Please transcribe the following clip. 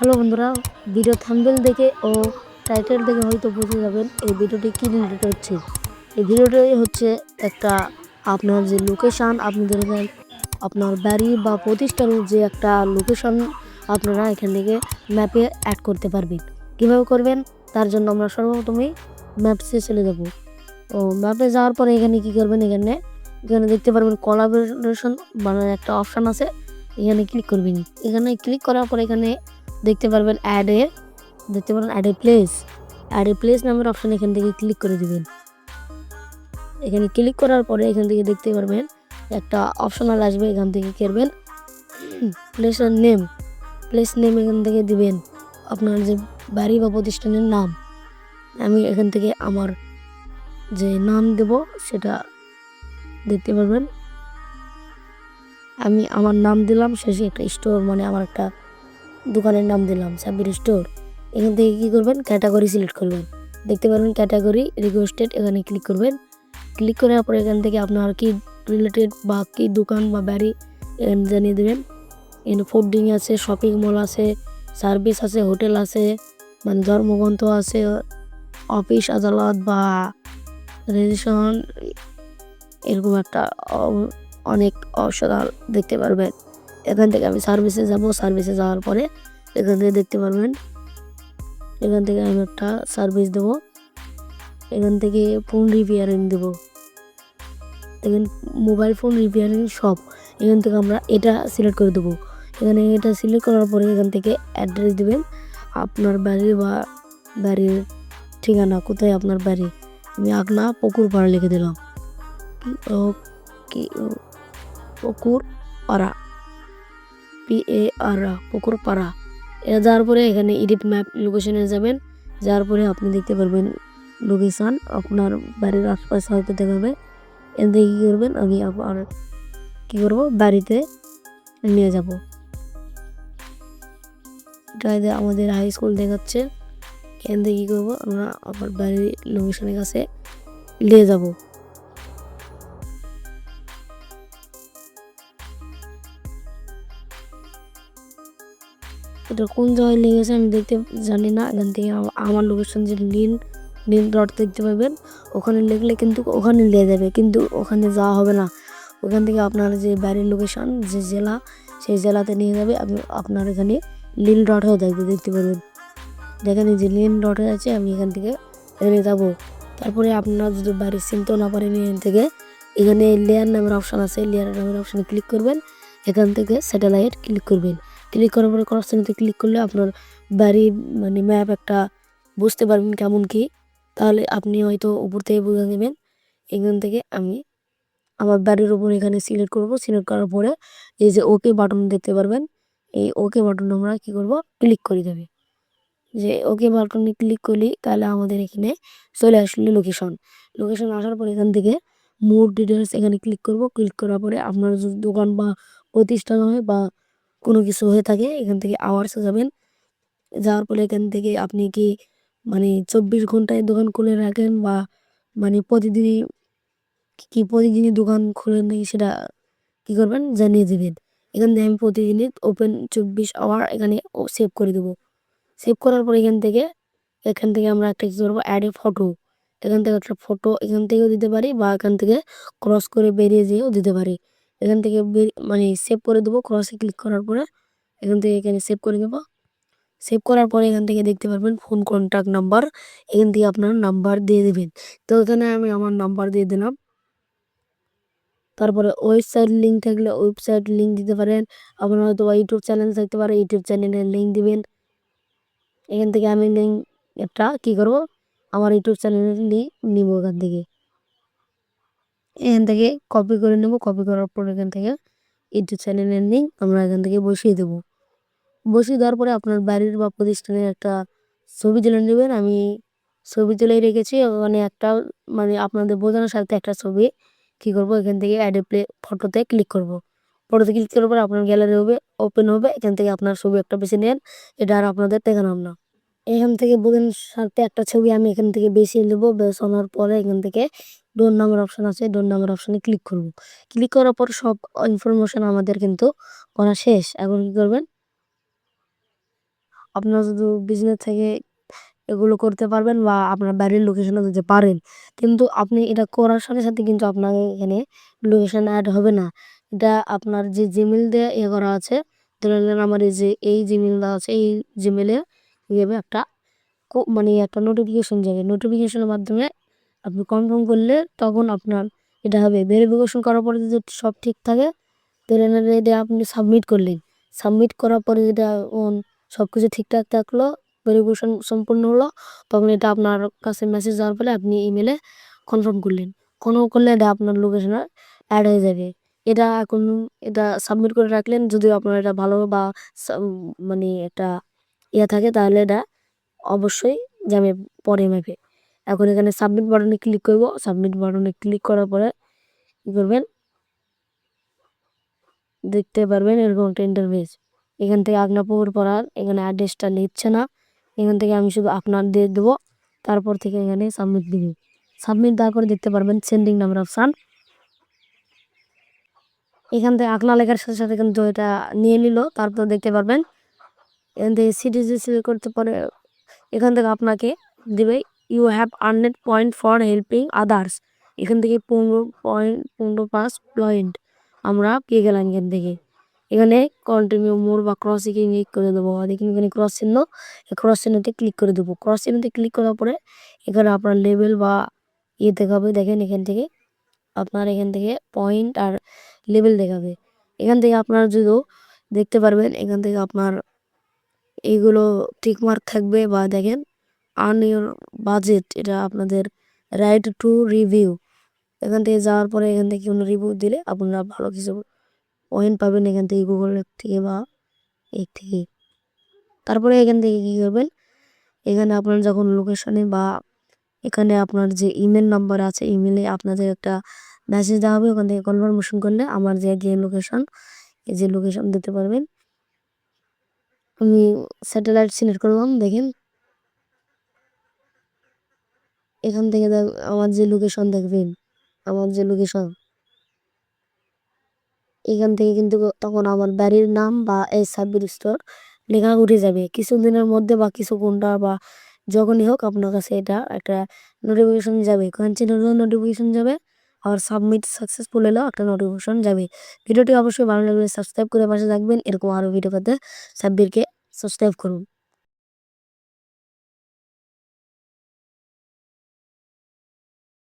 Hello বন্ধুরা, video thumbnail দেখে ও title দেখে হয়তো বুঝে যাবেন এই ভিডিওটি কী রিলেটেড হচ্ছে। এই ভিডিওটি হচ্ছে একটা আপনার যে লোকেশান, আপনি ধরে নেন আপনার বাড়ি বা প্রতিষ্ঠানের যে একটা লোকেশান আপনারা এখান থেকে ম্যাপে অ্যাড করতে পারবেন। কীভাবে করবেন তার জন্য আমরা সর্বপ্রথমেই ম্যাপসে চলে যাব। ও ম্যাপে যাওয়ার পরে এখানে কী করবেন, এখানে দেখতে পারবেন কোলাবোরেশন মানে একটা অপশান আছে, এখানে ক্লিক করবেন। এখানে ক্লিক করার পরে এখানে দেখতে পারবেন অ্যাড এ প্লেস নামের অপশান, এখান থেকে ক্লিক করে দেবেন। এখানে ক্লিক করার পরে এখান থেকে দেখতে পারবেন একটা অপশনাল আসবে, এখান থেকে করবেন প্লেস নেম এখান থেকে দিবেন আপনার যে বাড়ি বা প্রতিষ্ঠানের নাম। আমি এখান থেকে আমার যে নাম দেব সেটা দেখতে পারবেন। আমি আমার নাম দিলাম, শেষে একটা স্টোর মানে আমার একটা দোকানের নাম দিলাম সাব্বির স্টোর। এখান থেকে কী করবেন, ক্যাটাগরি সিলেক্ট করবেন। দেখতে পারবেন ক্যাটাগরি রিকোয়েস্টেড, এখানে ক্লিক করবেন। ক্লিক করার পরে এখান থেকে আপনার কি রিলেটেড বা কি দোকান বা বাড়ি এখানে জানিয়ে দেবেন। এখানে ফুডিং আছে, শপিং মল আছে, সার্ভিস আছে, হোটেল আছে, মানে ধর্মগ্রন্থ আছে, অফিস আদালত বা রেজিস্ট্রেশন, এরকম একটা অনেক অপশনাল দেখতে পারবেন। এখান থেকে আমি সার্ভিসে যাব। সার্ভিসে যাওয়ার পরে এখান থেকে দেখতে পারবেন, এখান থেকে আমি একটা সার্ভিস দেব। এখান থেকে ফোন রিপেয়ারিং দেব, দেখেন মোবাইল ফোন রিপেয়ারিং শপ। এখান থেকে আমরা এটা সিলেক্ট করে দেবো। এখানে এটা সিলেক্ট করার পরে এখান থেকে অ্যাড্রেস দেবেন, আপনার বাড়ি বা বাড়ির ঠিকানা কোথায় আপনার বাড়ি। আমি আগনা পুকুর পাড়া লিখে দিলাম, পুকুর পাড়া, PAR পুকুর পাড়া। এটা যাওয়ার পরে এখানে এডিট ম্যাপ লোকেশনে যাবেন। যাওয়ার পরে আপনি দেখতে পারবেন লোকেশান আপনার বাড়ির আশপাশে হয়তো দেখাবে। এখান থেকে কী করবেন, আমি আবার কী করবো, বাড়িতে নিয়ে যাব। এটা আমাদের হাই স্কুল দেখাচ্ছে। এখান থেকে কী করবো, আমরা আবার বাড়ির লোকেশনের কাছে নিয়ে যাব। এটা কোন জায়গায় লেগেছে আমি দেখতে জানি না। এখান থেকে আমার লোকেশন যে লিন ডট দেখতে পাবেন, ওখানে লিখলে কিন্তু ওখানে নিয়ে যাবে, কিন্তু ওখানে যাওয়া হবে না। ওখান থেকে আপনার যে বাড়ির লোকেশন যে জেলা, সেই জেলাতে নিয়ে যাবে। আপনার এখানে লিন ডট হয়ে থাকবে, দেখতে পারবেন। দেখেন যে লিন ডট হয়ে আছে, আমি এখান থেকে এখানে যাবো। তারপরে আপনার যদি বাড়ি চিনতে না পারেন, এখান থেকে এখানে লেয়ার নামের অপশান আছে, লেয়ার নামের অপশানে ক্লিক করবেন। এখান থেকে স্যাটেলাইট ক্লিক করবেন। ক্লিক করার পরে ক্রস চিহ্নতে ক্লিক করলে আপনার বাড়ি মানে ম্যাপ একটা বুঝতে পারবেন কেমন কি, তাহলে আপনি হয়তো উপর থেকে বুঝে নেবেন। এখান থেকে আমি আমার বাড়ির উপর এখানে সিলেক্ট করব। সিলেক্ট করার পরে এই যে ওকে বাটন দেখতে পারবেন, এই ওকে বাটন আমরা কী করব, ক্লিক করে দেবে। যে ওকে বাটনে ক্লিক করলি তাহলে আমাদের এখানে চলে আসলে লোকেশন আসার পরে এখান থেকে মোর ডিটেলস এখানে ক্লিক করব। ক্লিক করার পরে আপনার যদি দোকান বা প্রতিষ্ঠান হয় বা কোনো কিছু হয়ে থাকে, এখান থেকে আওয়ার্সে যাবেন। যাওয়ার পরে এখান থেকে আপনি কি মানে 24 ঘন্টায় দোকান খুলে রাখেন বা মানে প্রতিদিনই দোকান খুলে নেই, সেটা কী করবেন জানিয়ে দেবেন। এখান থেকে আমি প্রতিদিনই ওপেন 24 আওয়ার এখানে সেভ করে দেবো। সেভ করার পর এখান থেকে আমরা একটা কী করবো, অ্যাড এ ফটো। এখান থেকে একটা ফটো এখান থেকেও দিতে পারি বা এখান থেকে ক্রস করে বেরিয়ে যেয়েও দিতে পারি। এখান থেকে মানে সেভ করে দেবো। ক্রসে ক্লিক করার পরে এখান থেকে এখানে সেভ করে দেবো। সেভ করার পরে এখান থেকে দেখতে পারবেন ফোন কন্ট্যাক্ট নাম্বার, এখান থেকে আপনার নাম্বার দিয়ে দেবেন। তো এখানে আমি আমার নাম্বার দিয়ে দিলাম। তারপরে ওয়েবসাইট লিঙ্ক থাকলে ওয়েবসাইট লিঙ্ক দিতে পারেন। আপনার হয়তো ইউটিউব চ্যানেল থাকতে পারে, ইউটিউব চ্যানেলের লিঙ্ক দিবেন। এখান থেকে আমি লিঙ্ক একটা কী করবো, আমার ইউটিউব চ্যানেলের লিঙ্ক নিব। এখান থেকে কপি করে নেব। কপি করার পর এখান থেকে ইউটিউব চ্যানেলের লিঙ্ক আমরা এখান থেকে বসিয়ে দেবো। বসিয়ে দেওয়ার পরে আপনার বাড়ির বা প্রতিষ্ঠানের একটা ছবি তুলে নেবেন। আমি ছবি তুলেই রেখেছি। ওখানে একটা মানে আপনাদের বোঝানোর সাথে একটা ছবি কী করবো, এখান থেকে অ্যাড এ প্লে ফটোতে ক্লিক করব। ফটোতে ক্লিক করার পর আপনার গ্যালারি ওপেন হবে। এখান থেকে আপনার ছবি একটা বেছে নেন, এটা আর আপনাদের দেখালাম না। এখান থেকে বোঝানোর সাথে একটা ছবি আমি এখান থেকে বেছে নেবো। বেছানোর পরে এখান থেকে ডোর নামের অপশান আছে, ডোর নামের অপশানে ক্লিক করব। ক্লিক করার পর সব ইনফরমেশন আমাদের কিন্তু করা শেষ। এখন কী করবেন, আপনারা যদি বিজনেস থেকে এগুলো করতে পারবেন বা আপনার বাড়ির লোকেশনে দিতে পারেন, কিন্তু আপনি এটা করার সাথে সাথে কিন্তু আপনার এখানে লোকেশন অ্যাড হবে না। এটা আপনার যে জিমেল দিয়ে করা আছে, ধরে নেন আমার এই জিমেলটা আছে, এই জিমেলে যাবে একটা মানে একটা নোটিফিকেশন যাবে। নোটিফিকেশনের মাধ্যমে আপনি কনফার্ম করলে তখন আপনার এটা হবে। ভেরিফিকেশন করার পরে যদি সব ঠিক থাকে, তাহলে এটা আপনি সাবমিট করলেন। সাবমিট করার পরে যেটা সব কিছু ঠিকঠাক থাকলো, ভেরিফিকেশন সম্পূর্ণ হলো, তখন এটা আপনার কাছে মেসেজ যাওয়ার ফলে আপনি ইমেলে কনফার্ম করলেন। কনফার্ম করলে এটা আপনার লোকেশনে অ্যাড হয়ে যাবে। এটা এখন এটা সাবমিট করে রাখলেন, যদি আপনার এটা ভালো বা মানে একটা থাকে, তাহলে এটা অবশ্যই যাবে পরে ম্যাপে। এখন এখানে সাবমিট বাটনে ক্লিক করব। সাবমিট বাটনে ক্লিক করার পরে কী করবেন, দেখতে পারবেন এরকম একটা ইন্টারফেস। এখান থেকে আপনার পুকুর পড়ার এখানে অ্যাড্রেসটা নিচ্ছে না, এখান থেকে আমি শুধু আপনার দিয়ে দেবো। তারপর থেকে এখানে সাবমিট দিব। সাবমিট দেওয়ার পরে দেখতে পারবেন সেন্ডিং নাম্বার অপশান। এখান থেকে আপনার লেখার সাথে সাথে কিন্তু এটা নিয়ে নিল। তারপর দেখতে পারবেন এখান থেকে সিটিজি সিলেক্ট করতে পারে। এখান থেকে আপনাকে দেবে you have earned point for helping others. এখান থেকে 15.5 পয়েন্ট আমরা পেয়ে গেলাম। এখান থেকে এখানে কন্টিনিউ মোর বা ক্রস ক্লিক করে দেবো। দেখুন এখানে ক্রস চিহ্ন, ক্রস চিহ্নতে ক্লিক করে দেবো। ক্রস চিহ্নতে ক্লিক করার পরে এখানে আপনার লেভেল বা দেখাবে। দেখেন এখান থেকে আপনার এখান থেকে পয়েন্ট আর লেভেল দেখাবে। এখান থেকে আপনার যদিও দেখতে পারবেন এখান থেকে আপনার এইগুলো টিকমার্ক থাকবে। বা দেখেন আর্ন ইউর বাজেট, এটা আপনাদের রাইট টু রিভিউ। এখান থেকে যাওয়ার পরে এখান থেকে কোনো রিভিউ দিলে আপনারা ভালো কিছু পয়েন্ট পাবেন এখান থেকে, গুগল থেকে বা এর থেকে। তারপরে এখান থেকে কী করবেন, এখানে আপনার যখন লোকেশনে বা এখানে আপনার যে ইমেল নাম্বার আছে, ইমেলে আপনাদের একটা মেসেজ দেওয়া হবে। ওখান থেকে কনফার্মেশন করলে আমার যে লোকেশন, এই যে লোকেশন দিতে পারবেন। আমি স্যাটেলাইট সিলেক্ট করলাম। দেখেন এখান থেকে আমার যে লোকেশন দেখবেন, আমার যে লোকেশন, এখান থেকে কিন্তু তখন আমার বাড়ির নাম বা এই সাব্বির স্টোর লেখা উঠে যাবে। কিছুদিনের মধ্যে বা কিছু ঘন্টা বা যখনই হোক আপনার কাছে এটা একটা নোটিফিকেশন যাবে, কন্টিনিউ নোটিফিকেশন যাবে। আর সাবমিট সাকসেসফুল হলেও একটা নোটিফিকেশন যাবে। ভিডিওটি অবশ্যই ভালো লাগলে সাবস্ক্রাইব করে পাশে থাকবেন। এরকম আরও ভিডিও পেতে সাব্বিরকে সাবস্ক্রাইব করুন।